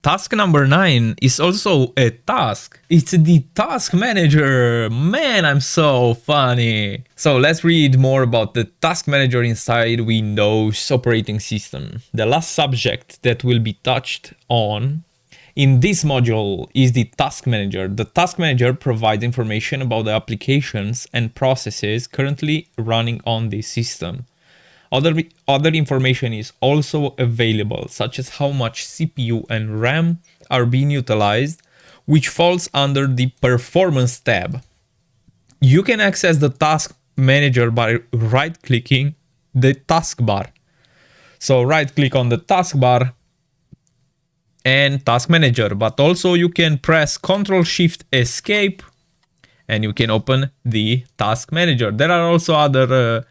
Task number 9 is also a task. It's the task manager. Man, I'm so funny. So let's read more about the task manager inside Windows operating system. The last subject that will be touched on in this module is the task manager. The task manager provides information about the applications and processes currently running on this system. Other information is also available, such as how much CPU and RAM are being utilized, which falls under the Performance tab. You can access the Task Manager by right-clicking the taskbar. So right-click on the taskbar and Task Manager, but also you can press Ctrl-Shift-Escape and you can open the Task Manager. There are also other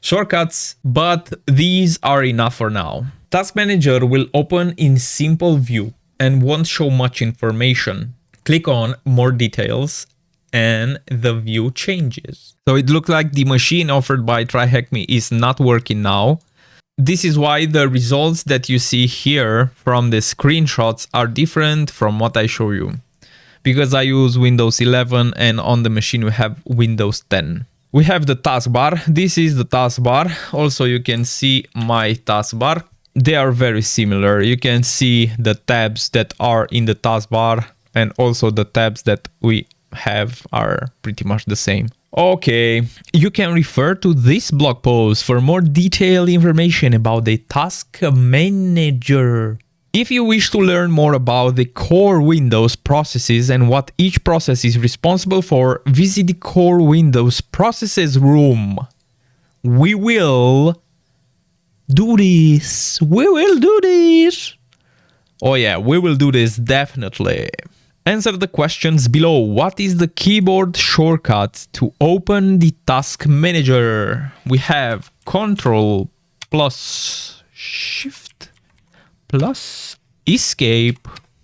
shortcuts, but these are enough for now. Task Manager will open in simple view and won't show much information. Click on more details and the view changes. So it looks like the machine offered by TryHackMe is not working now. This is why the results that you see here from the screenshots are different from what I show you. Because I use Windows 11 and on the machine we have Windows 10. We have the taskbar. This is the taskbar. Also, you can see my taskbar. They are very similar. You can see the tabs that are in the taskbar and also the tabs that we have are pretty much the same. Okay, you can refer to this blog post for more detailed information about the task manager. If you wish to learn more about the core Windows processes and what each process is responsible for, visit the core Windows processes room. We will do this. We will do this. Oh yeah, we will do this definitely. Answer the questions below. What is the keyboard shortcut to open the task manager? We have Ctrl plus Shift plus Escape